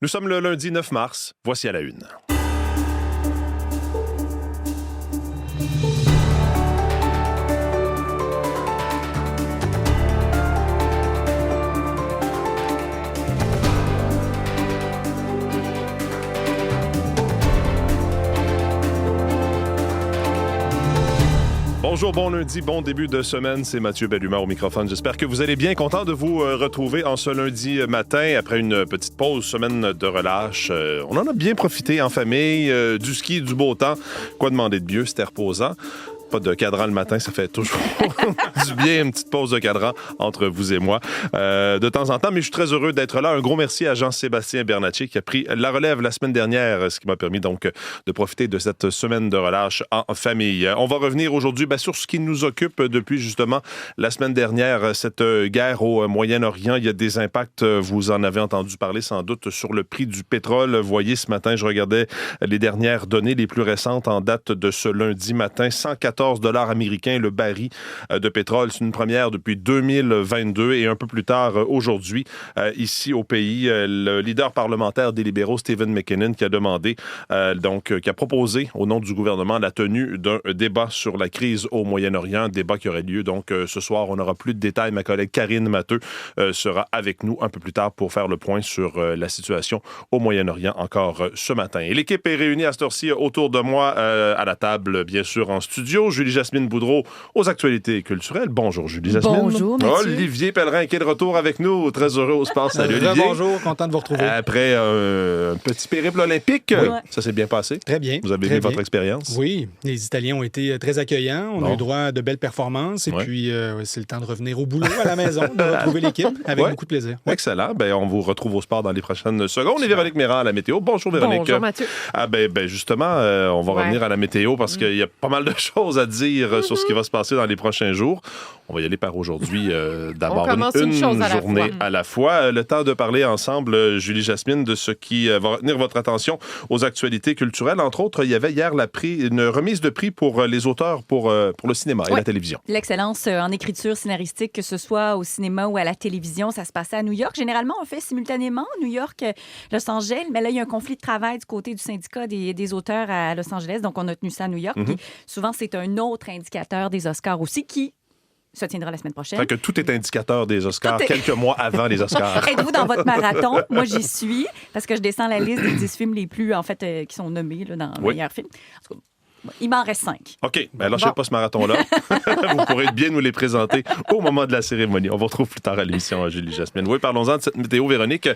Nous sommes le lundi 9 mars. Voici à la une. Bonjour, bon lundi, bon début de semaine. C'est Mathieu Bellumeur au microphone. J'espère que vous allez bien. Content de vous retrouver en ce lundi matin après une petite pause, semaine de relâche. On en a bien profité en famille, du ski, du beau temps. Quoi demander de mieux? C'était reposant. Pas de cadran le matin, ça fait toujours du bien, une petite pause de cadran entre vous et moi de temps en temps. Mais je suis très heureux d'être là. Un gros merci à Jean-Sébastien Bernatchez qui a pris la relève la semaine dernière, ce qui m'a permis donc de profiter de cette semaine de relâche en famille. On va revenir aujourd'hui sur ce qui nous occupe depuis justement la semaine dernière, cette guerre au Moyen-Orient. Il y a des impacts, vous en avez entendu parler sans doute, sur le prix du pétrole. Vous voyez, ce matin, je regardais les dernières données les plus récentes en date de ce lundi matin. 114 $ américains le baril de pétrole. C'est une première depuis 2022 et un peu plus tard aujourd'hui, ici au pays, le leader parlementaire des libéraux, Stephen McKinnon, qui a demandé, qui a proposé au nom du gouvernement la tenue d'un débat sur la crise au Moyen-Orient, débat qui aurait lieu donc ce soir. On n'aura plus de détails. Ma collègue Karine Matheux sera avec nous un peu plus tard pour faire le point sur la situation au Moyen-Orient encore ce matin. Et l'équipe est réunie à cette heure-ci autour de moi à la table, bien sûr, en studio. Julie-Jasmine Boudreau aux actualités culturelles. Bonjour, Julie-Jasmine. Bonjour, Mathieu. Olivier Pellerin qui est de retour avec nous. Très heureux au sport. Salut, Olivier. Bonjour, content de vous retrouver. Après un petit périple olympique, Oui. ça s'est bien passé? Très bien. Vous avez aimé votre expérience? Oui, les Italiens ont été très accueillants. On a eu droit à de belles performances. Et puis, c'est le temps de revenir au boulot à la maison, de retrouver l'équipe avec beaucoup de plaisir. Ouais. Excellent. On vous retrouve au sport dans les prochaines secondes. Et Véronique Méran à la météo. Bonjour, Véronique. Bonjour, Mathieu. Justement, on va revenir à la météo parce qu'il y a pas mal de choses à dire sur ce qui va se passer dans les prochains jours. On va y aller par aujourd'hui. D'abord, une journée à la fois. Le temps de parler ensemble, Julie-Jasmine, de ce qui va retenir votre attention aux actualités culturelles. Entre autres, il y avait hier une remise de prix pour les auteurs pour le cinéma et la télévision. L'excellence en écriture scénaristique, que ce soit au cinéma ou à la télévision, ça se passait à New York. Généralement, on fait simultanément New York, Los Angeles, mais là, il y a un conflit de travail du côté du syndicat des auteurs à Los Angeles, donc on a tenu ça à New York. Puis souvent, c'est un autre indicateur des Oscars aussi qui se tiendra la semaine prochaine. Fait que tout est indicateur des Oscars quelques mois avant les Oscars. Êtes-vous dans votre marathon? Moi, j'y suis, parce que je descends la liste des 10 films les plus, qui sont nommés là, dans le meilleur film. En tout cas, il m'en reste 5. OK. Lâchez pas ce marathon-là. Vous pourrez bien nous les présenter au moment de la cérémonie. On vous retrouve plus tard à l'émission, Julie-Jasmine. Oui, parlons-en de cette météo, Véronique.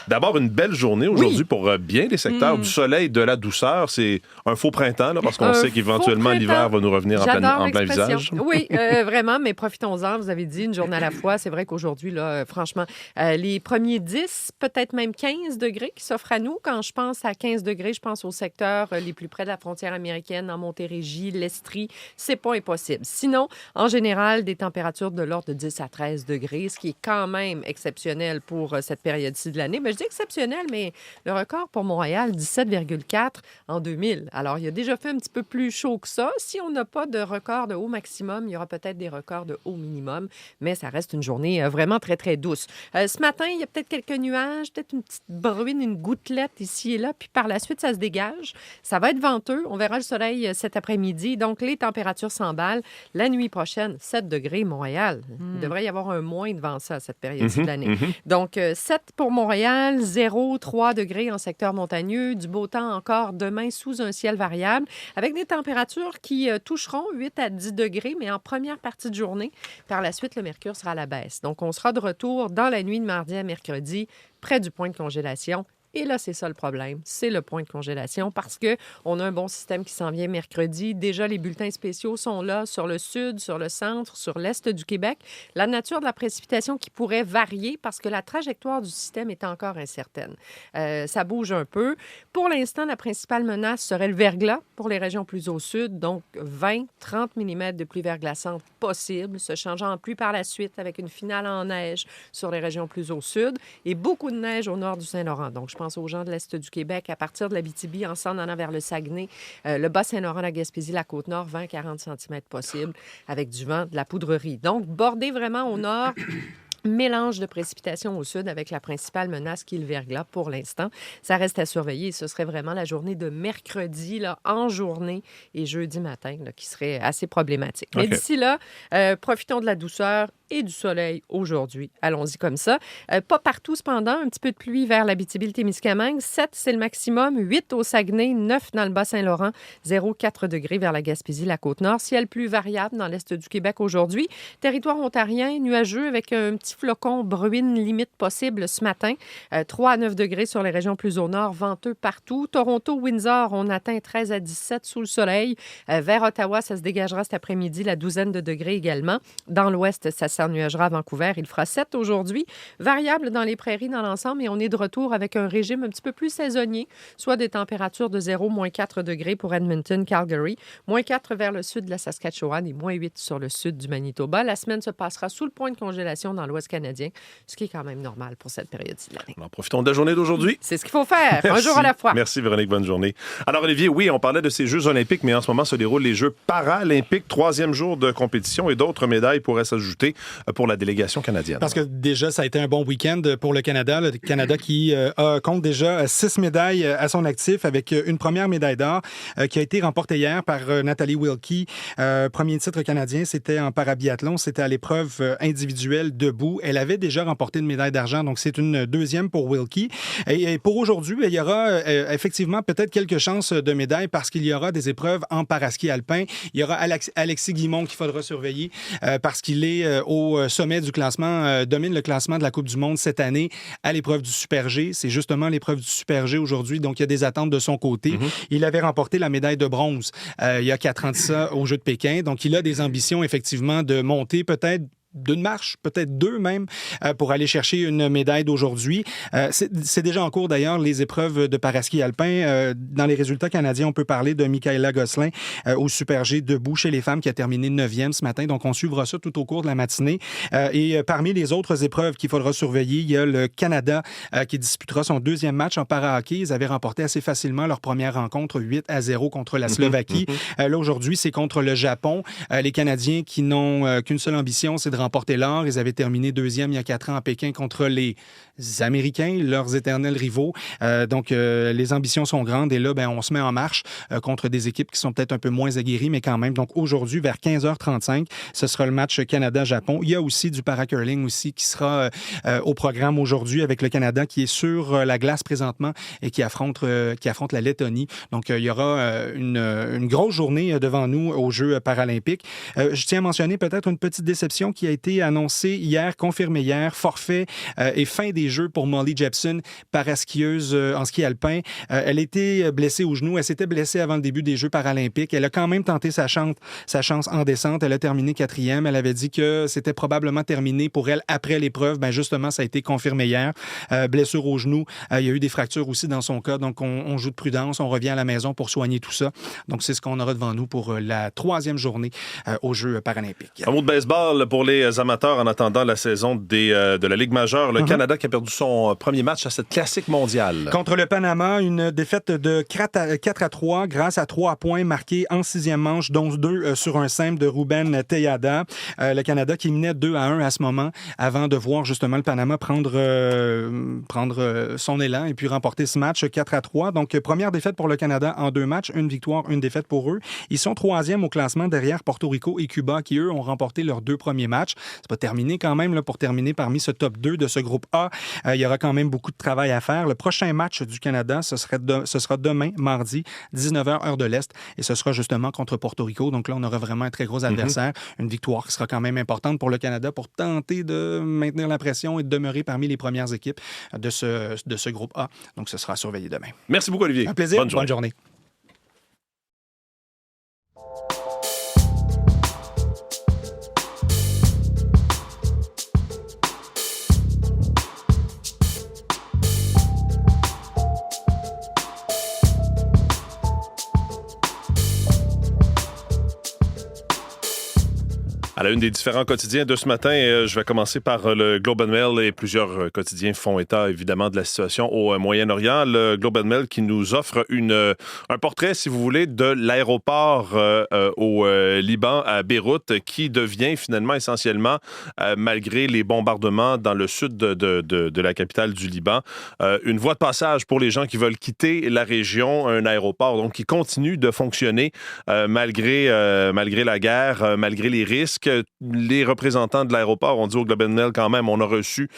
D'abord, une belle journée aujourd'hui pour bien les secteurs. Du soleil, de la douceur. C'est un faux printemps, là, parce qu'on sait qu'éventuellement, l'hiver va nous revenir en plein visage. Oui, vraiment, mais profitons-en. Vous avez dit une journée à la fois. C'est vrai qu'aujourd'hui, là, franchement, les premiers 10, peut-être même 15 degrés qui s'offrent à nous. Quand je pense à 15 degrés, je pense aux secteurs les plus près de la frontière américaine, en Montérégie, l'Estrie, c'est pas impossible. Sinon, en général, des températures de l'ordre de 10 à 13 degrés, ce qui est quand même exceptionnel pour cette période-ci de l'année. Je dis exceptionnel, mais le record pour Montréal, 17,4 en 2000. Alors, il a déjà fait un petit peu plus chaud que ça. Si on n'a pas de record de haut maximum, il y aura peut-être des records de haut minimum, mais ça reste une journée vraiment très, très douce. Ce matin, il y a peut-être quelques nuages, peut-être une petite bruine, une gouttelette ici et là, puis par la suite, ça se dégage. Ça va être venteux. On verra le soleil cet après-midi. Donc, les températures s'emballent. La nuit prochaine, 7 degrés Montréal. Il devrait y avoir un moins devant ça, cette période-ci de l'année. Donc, 7 pour Montréal, 0, 3 degrés en secteur montagneux. Du beau temps encore demain sous un ciel variable, avec des températures qui toucheront 8 à 10 degrés, mais en première partie de journée. Par la suite, le mercure sera à la baisse. Donc, on sera de retour dans la nuit de mardi à mercredi, près du point de congélation. Et là, c'est ça le problème. C'est le point de congélation parce qu'on a un bon système qui s'en vient mercredi. Déjà, les bulletins spéciaux sont là sur le sud, sur le centre, sur l'est du Québec. La nature de la précipitation qui pourrait varier parce que la trajectoire du système est encore incertaine. Ça bouge un peu. Pour l'instant, la principale menace serait le verglas pour les régions plus au sud. Donc, 20-30 mm de pluie verglaçante possible, se changeant en pluie par la suite avec une finale en neige sur les régions plus au sud et beaucoup de neige au nord du Saint-Laurent. Donc, je pense aux gens de l'Est du Québec, à partir de l'Abitibi, en s'en allant vers le Saguenay, le Bas-Saint-Laurent, la Gaspésie, la Côte-Nord, 20-40 cm possible, avec du vent, de la poudrerie. Donc, bordé vraiment au nord Mélange de précipitations au sud avec la principale menace qui est le verglas pour l'instant. Ça reste à surveiller. Ce serait vraiment la journée de mercredi là, en journée et jeudi matin là, qui serait assez problématique. Mais d'ici là, profitons de la douceur et du soleil aujourd'hui. Allons-y comme ça. Pas partout, cependant. Un petit peu de pluie vers l'Abitibi-Témiscamingue. 7, c'est le maximum. 8 au Saguenay. 9 dans le Bas-Saint-Laurent. 0,4 degrés vers la Gaspésie, la Côte-Nord. Ciel plus variable dans l'est du Québec aujourd'hui. Territoire ontarien, nuageux avec un petit flocon bruine limite possible ce matin. 3 à 9 degrés sur les régions plus au nord. Venteux partout. Toronto, Windsor, on atteint 13 à 17 sous le soleil. Vers Ottawa, ça se dégagera cet après-midi. La douzaine de degrés également. Dans l'ouest, ça s'ennuagera à Vancouver. Il fera 7 aujourd'hui. Variable dans les prairies dans l'ensemble et on est de retour avec un régime un petit peu plus saisonnier, soit des températures de 0, moins 4 degrés pour Edmonton, Calgary, moins 4 vers le sud de la Saskatchewan et moins 8 sur le sud du Manitoba. La semaine se passera sous le point de congélation dans l'ouest canadien, ce qui est quand même normal pour cette période-ci de l'année. Alors, profitons de la journée d'aujourd'hui. C'est ce qu'il faut faire, un jour à la fois. Merci Véronique, bonne journée. Alors Olivier, oui, on parlait de ces Jeux olympiques, mais en ce moment se déroulent les Jeux paralympiques, 3e jour de compétition et d'autres médailles pourraient s'ajouter pour la délégation canadienne. Parce que déjà, ça a été un bon week-end pour le Canada. Le Canada qui compte déjà 6 médailles à son actif avec une première médaille d'or qui a été remportée hier par Nathalie Wilkie. Premier titre canadien, c'était en parabiathlon. C'était à l'épreuve individuelle debout. Elle avait déjà remporté une médaille d'argent, donc c'est une deuxième pour Wilkie. Et pour aujourd'hui, il y aura effectivement peut-être quelques chances de médaille parce qu'il y aura des épreuves en paraski alpin. Il y aura Alexis Guimond qu'il faudra surveiller parce qu'il est au sommet du classement, domine le classement de la Coupe du monde cette année à l'épreuve du Super G. C'est justement l'épreuve du Super G aujourd'hui, donc il y a des attentes de son côté. Il avait remporté la médaille de bronze il y a 4 ans de ça aux Jeux de Pékin, donc il a des ambitions effectivement de monter peut-être d'une marche, peut-être 2 même, pour aller chercher une médaille d'aujourd'hui. C'est déjà en cours d'ailleurs les épreuves de paraski alpin. Dans les résultats canadiens, on peut parler de Michaela Gosselin au Super G debout chez les femmes qui a terminé 9e ce matin. Donc on suivra ça tout au cours de la matinée. Et parmi les autres épreuves qu'il faudra surveiller, il y a le Canada qui disputera son 2e match en para-hockey. Ils avaient remporté assez facilement leur première rencontre 8-0 contre la Slovaquie. Là aujourd'hui, c'est contre le Japon. Les Canadiens qui n'ont qu'une seule ambition, c'est de remporté l'or. Ils avaient terminé 2e il y a 4 ans à Pékin contre les Américains, leurs éternels rivaux. Donc, les ambitions sont grandes et là, on se met en marche contre des équipes qui sont peut-être un peu moins aguerries, mais quand même. Donc, aujourd'hui, vers 15h35, ce sera le match Canada-Japon. Il y a aussi du para-curling aussi qui sera au programme aujourd'hui avec le Canada qui est sur la glace présentement et qui affronte la Lettonie. Donc, il y aura une grosse journée devant nous aux Jeux paralympiques. Je tiens à mentionner peut-être une petite déception qui a été annoncé hier, confirmé hier, forfait et fin des Jeux pour Molly Jepson, paraskieuse en ski alpin. Elle a été blessée au genou. Elle s'était blessée avant le début des Jeux paralympiques. Elle a quand même tenté sa chance en descente. Elle a terminé 4e. Elle avait dit que c'était probablement terminé pour elle après l'épreuve. Justement, ça a été confirmé hier. Blessure au genou. Il y a eu des fractures aussi dans son cas. Donc, on joue de prudence. On revient à la maison pour soigner tout ça. Donc, c'est ce qu'on aura devant nous pour la 3e journée aux Jeux paralympiques. Un mot de baseball pour les amateurs en attendant la saison de la Ligue majeure. Le Canada qui a perdu son premier match à cette classique mondiale. Contre le Panama, une défaite de 4-3 grâce à 3 points marqués en 6e manche, dont 2 sur un simple de Ruben Tejada. Le Canada qui menait 2-1 à ce moment avant de voir justement le Panama prendre son élan et puis remporter ce match 4-3. Donc, première défaite pour le Canada en 2 matchs, une victoire, une défaite pour eux. Ils sont 3e au classement derrière Porto Rico et Cuba qui, eux, ont remporté leurs 2 premiers matchs. C'est pas terminé quand même là, pour terminer parmi ce top 2 de ce groupe A. Il y aura quand même beaucoup de travail à faire. Le prochain match du Canada, ce sera demain, mardi, 19h, heure de l'Est, et ce sera justement contre Porto Rico. Donc là, on aura vraiment un très gros adversaire. Une victoire qui sera quand même importante pour le Canada pour tenter de maintenir la pression et de demeurer parmi les premières équipes de ce groupe A. Donc, ce sera surveillé demain. Merci beaucoup, Olivier. Un plaisir. Bonne journée. À À la une des différents quotidiens de ce matin, je vais commencer par le Globe and Mail et plusieurs quotidiens font état évidemment de la situation au Moyen-Orient. Le Globe and Mail qui nous offre un portrait, si vous voulez, de l'aéroport au Liban, à Beyrouth, qui devient finalement essentiellement, malgré les bombardements dans le sud de la capitale du Liban, une voie de passage pour les gens qui veulent quitter la région, un aéroport donc qui continue de fonctionner malgré la guerre, malgré les risques. Les représentants de l'aéroport ont dit au Globe and Mail quand même, on a reçu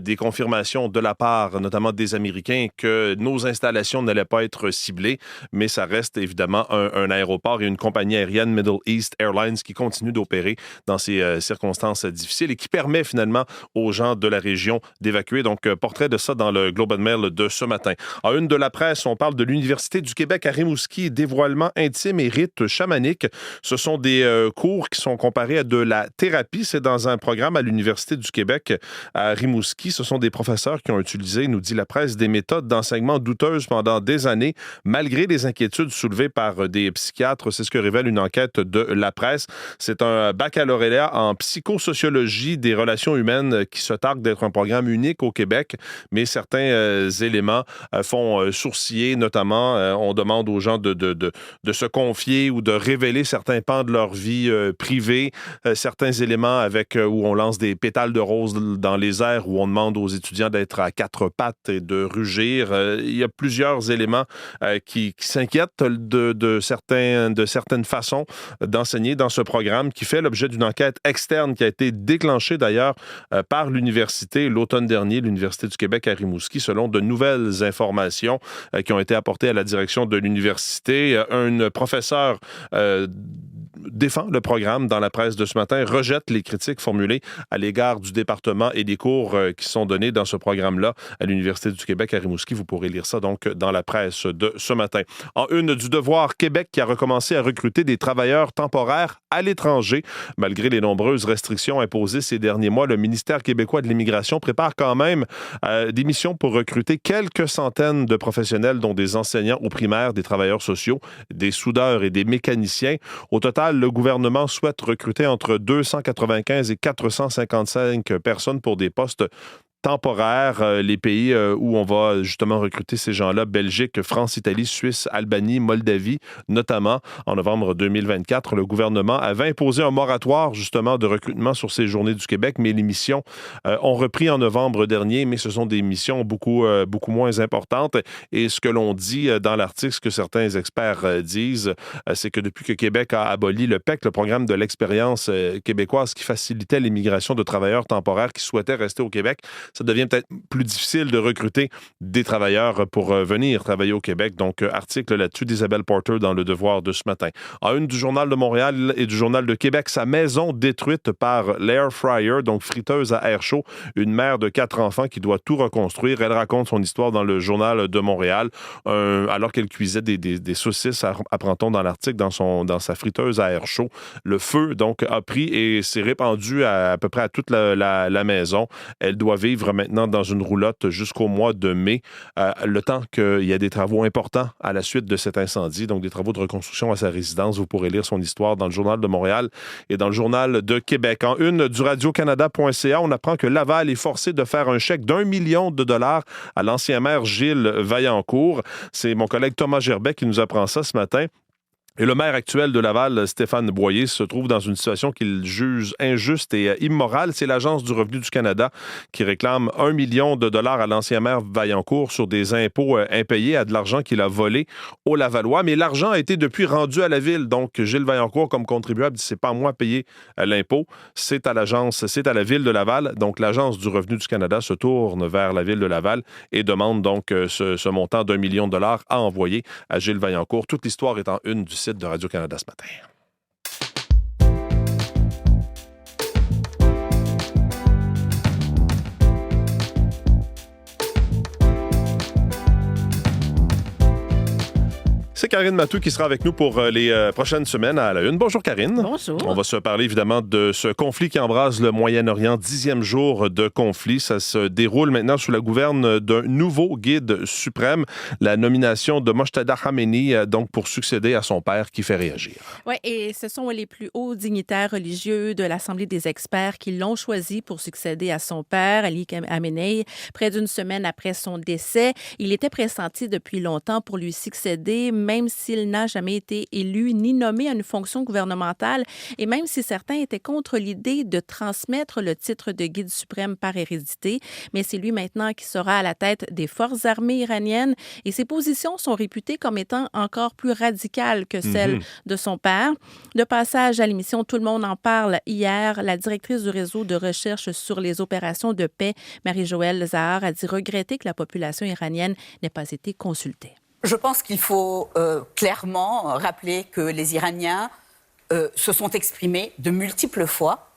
des confirmations de la part notamment des Américains que nos installations n'allaient pas être ciblées, mais ça reste évidemment un aéroport et une compagnie aérienne, Middle East Airlines, qui continue d'opérer dans ces circonstances difficiles et qui permet finalement aux gens de la région d'évacuer. Donc, portrait de ça dans le Globe and Mail de ce matin. En une de la presse, on parle de l'Université du Québec à Rimouski, dévoilement intime et rites chamaniques. Ce sont des cours qui sont comparés à de la thérapie. C'est dans un programme à l'Université du Québec à Rimouski. Ce sont des professeurs qui ont utilisé, nous dit la presse, des méthodes d'enseignement douteuses pendant des années, malgré les inquiétudes soulevées par des psychiatres. C'est ce que révèle une enquête de la presse. C'est un baccalauréat en psychosociologie des relations humaines qui se targue d'être un programme unique au Québec, mais certains éléments font sourciller, notamment on demande aux gens de se confier ou de révéler certains pans de leur vie privée, certains éléments où on lance des pétales de rose dans les airs, où on demande aux étudiants d'être à quatre pattes et de rugir. Il y a plusieurs éléments qui s'inquiètent de certaines façons d'enseigner dans ce programme qui fait l'objet d'une enquête externe qui a été déclenchée d'ailleurs par l'université l'automne dernier, l'Université du Québec à Rimouski, selon de nouvelles informations qui ont été apportées à la direction de l'université. Un professeur défend le programme dans la presse de ce matin, rejette les critiques formulées à l'égard du département et des cours qui sont donnés dans ce programme-là à l'Université du Québec à Rimouski. Vous pourrez lire ça donc dans la presse de ce matin. En une du Devoir, Québec qui a recommencé à recruter des travailleurs temporaires à l'étranger. Malgré les nombreuses restrictions imposées ces derniers mois, le ministère québécois de l'Immigration prépare quand même des missions pour recruter quelques centaines de professionnels, dont des enseignants au primaire, des travailleurs sociaux, des soudeurs et des mécaniciens. Au total, le gouvernement souhaite recruter entre 295 et 455 personnes pour des postes temporaires. Les pays où on va justement recruter ces gens-là, Belgique, France, Italie, Suisse, Albanie, Moldavie, notamment. En novembre 2024, le gouvernement avait imposé un moratoire justement de recrutement sur ces journées du Québec, mais les missions ont repris en novembre dernier, mais ce sont des missions beaucoup moins importantes. Et ce que l'on dit dans l'article, ce que certains experts disent, c'est que depuis que Québec a aboli le PEC, le programme de l'expérience québécoise qui facilitait l'immigration de travailleurs temporaires qui souhaitaient rester au Québec, ça devient peut-être plus difficile de recruter des travailleurs pour venir travailler au Québec. Donc, article là-dessus d'Isabelle Porter dans Le Devoir de ce matin. En une du Journal de Montréal et du Journal de Québec, sa maison détruite par l'Air Fryer, donc friteuse à air chaud. Une mère de 4 enfants qui doit tout reconstruire. Elle raconte son histoire dans le Journal de Montréal. Alors qu'elle cuisait des saucisses, apprend-on dans l'article, dans sa friteuse à air chaud. Le feu, donc, a pris et s'est répandu à peu près à toute la maison. Elle doit vivre maintenant dans une roulotte jusqu'au mois de mai, le temps qu'il y a des travaux importants à la suite de cet incendie, donc des travaux de reconstruction à sa résidence. Vous pourrez lire son histoire dans le Journal de Montréal et dans le Journal de Québec. En une du radiocanada.ca, on apprend que Laval est forcé de faire un chèque d'1 million de dollars à l'ancien maire Gilles Vaillancourt. C'est mon collègue Thomas Gerbet qui nous apprend ça ce matin. Et le maire actuel de Laval, Stéphane Boyer, se trouve dans une situation qu'il juge injuste et immorale. C'est l'Agence du revenu du Canada qui réclame 1 million de dollars à l'ancien maire Vaillancourt sur des impôts impayés, à de l'argent qu'il a volé aux Lavallois. Mais l'argent a été depuis rendu à la ville. Donc, Gilles Vaillancourt, comme contribuable, dit c'est pas à moi à payer l'impôt, c'est à l'agence, c'est à la ville de Laval. Donc, l'Agence du revenu du Canada se tourne vers la ville de Laval et demande donc ce montant d'1 million de dollars à envoyer à Gilles Vaillancourt. Toute l'histoire est en une du site de Radio-Canada ce matin. C'est Karine Matou qui sera avec nous pour les prochaines semaines à la Une. Bonjour Karine. Bonjour. On va se parler évidemment de ce conflit qui embrase le Moyen-Orient. 10e jour de conflit. Ça se déroule maintenant sous la gouverne d'un nouveau guide suprême. La nomination de Mojtada Khamenei, donc pour succéder à son père, qui fait réagir. Oui, et ce sont les plus hauts dignitaires religieux de l'Assemblée des experts qui l'ont choisi pour succéder à son père, Ali Khamenei, près d'une semaine après son décès. Il était pressenti depuis longtemps pour lui succéder, même s'il n'a jamais été élu ni nommé à une fonction gouvernementale, et même si certains étaient contre l'idée de transmettre le titre de guide suprême par hérédité. Mais c'est lui maintenant qui sera à la tête des forces armées iraniennes, et ses positions sont réputées comme étant encore plus radicales que celles de son père. De passage à l'émission Tout le monde en parle hier, la directrice du réseau de recherche sur les opérations de paix, Marie-Joëlle Zahar, a dit regretter que la population iranienne n'ait pas été consultée. Je pense qu'il faut clairement rappeler que les Iraniens se sont exprimés de multiples fois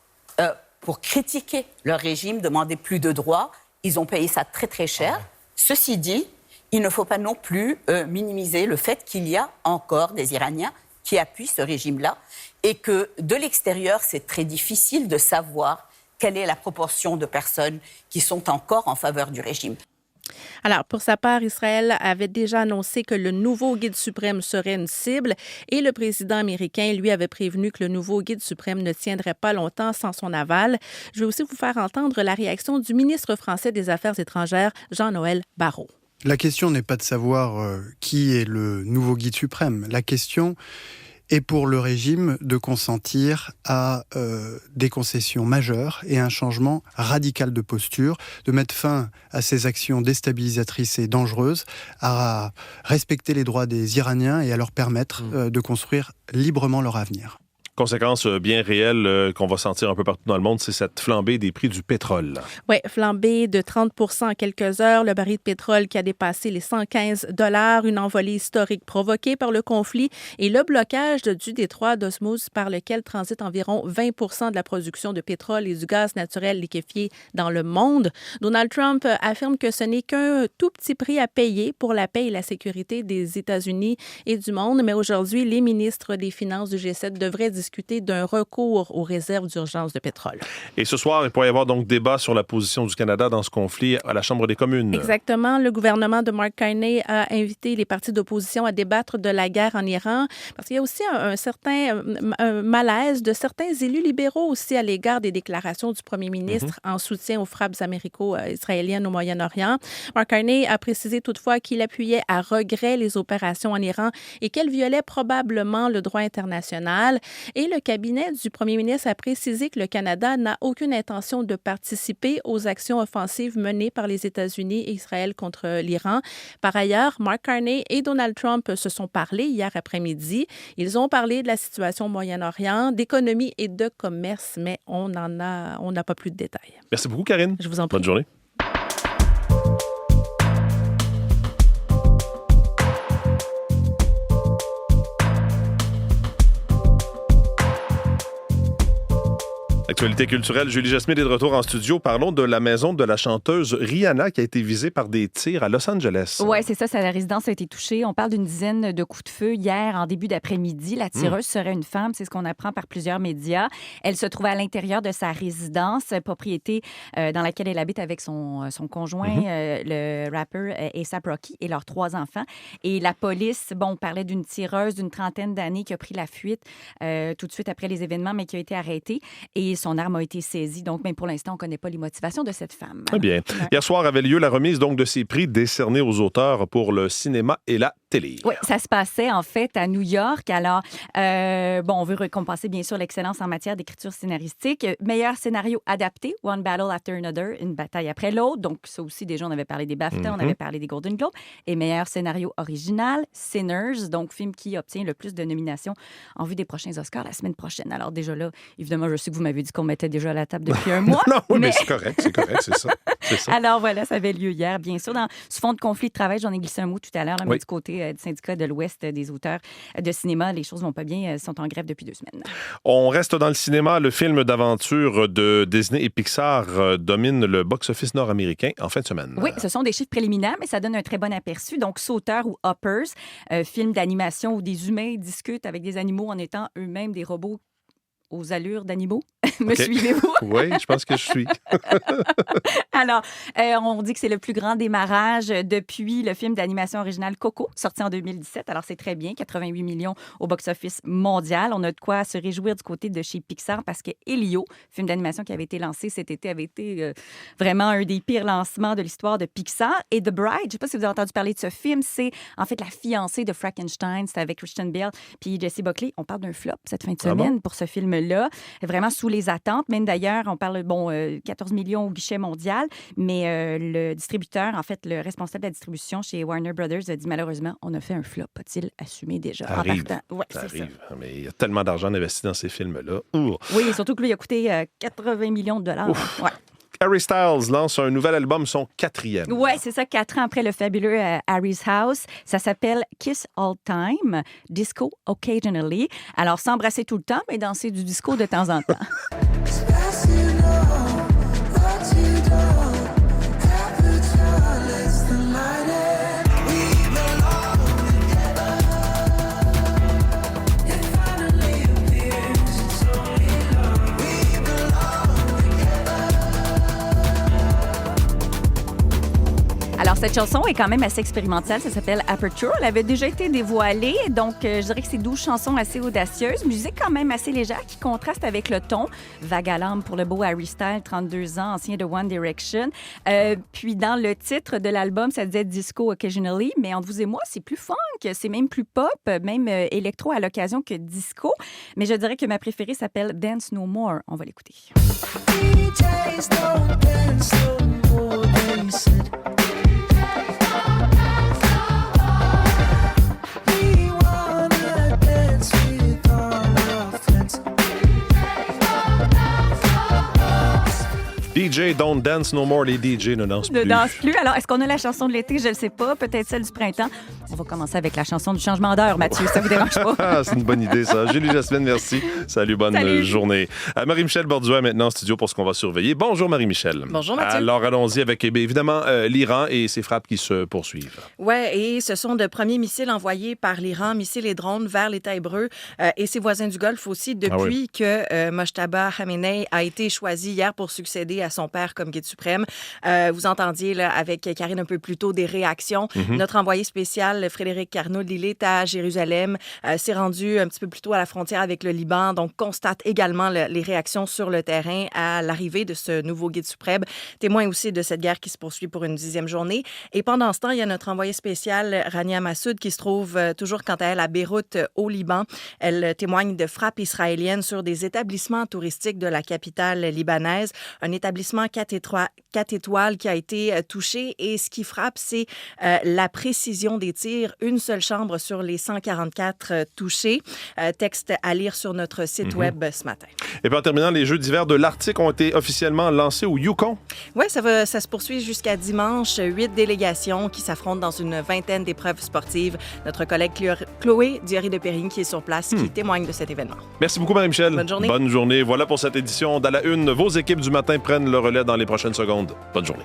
pour critiquer leur régime, demander plus de droits. Ils ont payé ça très très cher. Ceci dit, il ne faut pas non plus minimiser le fait qu'il y a encore des Iraniens qui appuient ce régime-là et que de l'extérieur, c'est très difficile de savoir quelle est la proportion de personnes qui sont encore en faveur du régime. Alors, pour sa part, Israël avait déjà annoncé que le nouveau guide suprême serait une cible et le président américain, lui, avait prévenu que le nouveau guide suprême ne tiendrait pas longtemps sans son aval. Je vais aussi vous faire entendre la réaction du ministre français des Affaires étrangères, Jean-Noël Barrot. La question n'est pas de savoir qui est le nouveau guide suprême. La question est pour le régime de consentir à des concessions majeures et un changement radical de posture, de mettre fin à ces actions déstabilisatrices et dangereuses, à respecter les droits des Iraniens et à leur permettre de construire librement leur avenir. Conséquence bien réelle qu'on va sentir un peu partout dans le monde, c'est cette flambée des prix du pétrole. Oui, flambée de 30 % en quelques heures. Le baril de pétrole qui a dépassé les 115 $, une envolée historique provoquée par le conflit et le blocage du détroit d'Osmose par lequel transite environ 20 % de la production de pétrole et du gaz naturel liquéfié dans le monde. Donald Trump affirme que ce n'est qu'un tout petit prix à payer pour la paix et la sécurité des États-Unis et du monde. Mais aujourd'hui, les ministres des Finances du G7 devraient discuter d'un recours aux réserves d'urgence de pétrole. Et ce soir, il pourrait y avoir donc débat sur la position du Canada dans ce conflit à la Chambre des communes. Exactement. Le gouvernement de Mark Carney a invité les partis d'opposition à débattre de la guerre en Iran parce qu'il y a aussi un certain malaise de certains élus libéraux aussi à l'égard des déclarations du premier ministre en soutien aux frappes américo-israéliennes au Moyen-Orient. Mark Carney a précisé toutefois qu'il appuyait à regret les opérations en Iran et qu'elles violaient probablement le droit international. Et le cabinet du premier ministre a précisé que le Canada n'a aucune intention de participer aux actions offensives menées par les États-Unis et Israël contre l'Iran. Par ailleurs, Mark Carney et Donald Trump se sont parlé hier après-midi. Ils ont parlé de la situation au Moyen-Orient, d'économie et de commerce, mais on n'a pas plus de détails. Merci beaucoup, Karine. Je vous en prie. Bonne journée. Actualité culturelle, Julie Jasmine est de retour en studio. Parlons de la maison de la chanteuse Rihanna qui a été visée par des tirs à Los Angeles. Oui, c'est ça, la résidence a été touchée. On parle d'une dizaine de coups de feu hier en début d'après-midi. La tireuse serait une femme, c'est ce qu'on apprend par plusieurs médias. Elle se trouvait à l'intérieur de sa résidence, propriété dans laquelle elle habite avec son conjoint, le rappeur A$AP Rocky, et leurs 3 enfants. Et la police, parlait d'une tireuse d'une trentaine d'années qui a pris la fuite tout de suite après les événements, mais qui a été arrêtée. Et son arme a été saisie. Donc, même pour l'instant, on ne connaît pas les motivations de cette femme. Très bien. Ouais. Hier soir avait lieu la remise donc de ces prix décernés aux auteurs pour le cinéma et la télé. Oui, ça se passait en fait à New York. Alors, on veut récompenser bien sûr l'excellence en matière d'écriture scénaristique. Meilleur scénario adapté, One Battle After Another, une bataille après l'autre. Donc, ça aussi, déjà, on avait parlé des BAFTA, on avait parlé des Golden Globes. Et meilleur scénario original, Sinners, donc film qui obtient le plus de nominations en vue des prochains Oscars la semaine prochaine. Alors, déjà là, évidemment, je sais que vous m'avez dit qu'on mettait déjà à la table depuis un mois. Non, mais c'est correct, c'est ça. C'est ça. Alors voilà, ça avait lieu hier, bien sûr. Sous fond de conflit de travail, j'en ai glissé un mot tout à l'heure, là, mais du côté du syndicat de l'Ouest des auteurs de cinéma, les choses vont pas bien, ils sont en grève depuis 2 semaines. On reste dans le cinéma. Le film d'aventure de Disney et Pixar domine le box-office nord-américain en fin de semaine. Oui, ce sont des chiffres préliminaires, mais ça donne un très bon aperçu. Donc, Sauteur ou Hoppers, film d'animation où des humains discutent avec des animaux en étant eux-mêmes des robots aux allures d'animaux. Me suivez-vous? Oui, je pense que je suis. Alors, on dit que c'est le plus grand démarrage depuis le film d'animation original Coco, sorti en 2017. Alors, c'est très bien, 88 millions au box-office mondial. On a de quoi se réjouir du côté de chez Pixar parce que Elio, film d'animation qui avait été lancé cet été, avait été vraiment un des pires lancements de l'histoire de Pixar. Et The Bride, je ne sais pas si vous avez entendu parler de ce film, c'est en fait la fiancée de Frankenstein. C'est avec Christian Bale puis Jessie Buckley. On parle d'un flop cette fin de semaine pour ce film-là. Vraiment sous les attentes. Même d'ailleurs, on parle, 14 millions au guichet mondial, mais le distributeur, en fait, le responsable de la distribution chez Warner Brothers a dit malheureusement, on a fait un flop. A-t-il assumé déjà Ça en arrive. partant? Ouais, Ça c'est arrive. Mais il y a tellement d'argent investi dans ces films-là. Ouh. Oui, surtout que lui, il a coûté 80 millions de dollars. Ouais. Harry Styles lance un nouvel album, son 4e. Oui, c'est ça, 4 ans après le fabuleux Harry's House. Ça s'appelle Kiss All Time, Disco Occasionally. Alors, s'embrasser tout le temps, mais danser du disco de temps en temps. Alors, cette chanson est quand même assez expérimentale. Ça s'appelle Aperture. Elle avait déjà été dévoilée. Donc, je dirais que c'est 12 chansons assez audacieuses. Musique quand même assez légère qui contraste avec le ton. Vague à l'âme pour le beau Harry Styles, 32 ans, ancien de One Direction. Puis, dans le titre de l'album, ça disait Disco Occasionally. Mais entre vous et moi, c'est plus funk. C'est même plus pop, même électro à l'occasion que disco. Mais je dirais que ma préférée s'appelle Dance No More. On va l'écouter. DJs don't dance no more, they said. DJ Don't Dance No More, les DJ ne dansent plus. Ne dansent plus. Alors, est-ce qu'on a la chanson de l'été? Je ne le sais pas. Peut-être celle du printemps. On va commencer avec la chanson du changement d'heure, Mathieu. Ça vous dérange pas? C'est une bonne idée, ça. Julie Jasmine, merci. Salut, bonne journée. Marie-Michel Borduas, maintenant en studio pour ce qu'on va surveiller. Bonjour, Marie-Michel. Bonjour, Mathieu. Alors, allons-y avec, évidemment, l'Iran et ses frappes qui se poursuivent. Oui, et ce sont de premiers missiles envoyés par l'Iran, missiles et drones vers l'État hébreu et ses voisins du Golfe aussi, depuis que Mojtaba Khamenei a été choisi hier pour succéder à son père comme guide suprême. Vous entendiez là, avec Karine un peu plus tôt des réactions. Notre envoyé spécial, Frédéric Carnoud, il est à Jérusalem, s'est rendu un petit peu plus tôt à la frontière avec le Liban, donc constate également les réactions sur le terrain à l'arrivée de ce nouveau guide suprême, témoin aussi de cette guerre qui se poursuit pour une 10e journée. Et pendant ce temps, il y a notre envoyé spécial, Rania Massoud, qui se trouve toujours quant à elle à Beyrouth, au Liban. Elle témoigne de frappes israéliennes sur des établissements touristiques de la capitale libanaise, un établissement 4 étoiles qui a été touché. Et ce qui frappe, c'est la précision des tirs. Une seule chambre sur les 144 touchés. Texte à lire sur notre site web ce matin. Et puis en terminant, les Jeux d'hiver de l'Arctique ont été officiellement lancés au Yukon. Oui, ça se poursuit jusqu'à dimanche. 8 délégations qui s'affrontent dans une vingtaine d'épreuves sportives. Notre collègue Chloé Diary de Périgny qui est sur place, qui témoigne de cet événement. Merci beaucoup, Marie-Michel. Bonne journée. Bonne journée. Voilà pour cette édition d'À la Une. Vos équipes du matin prennent le relais dans les prochaines secondes. Bonne journée.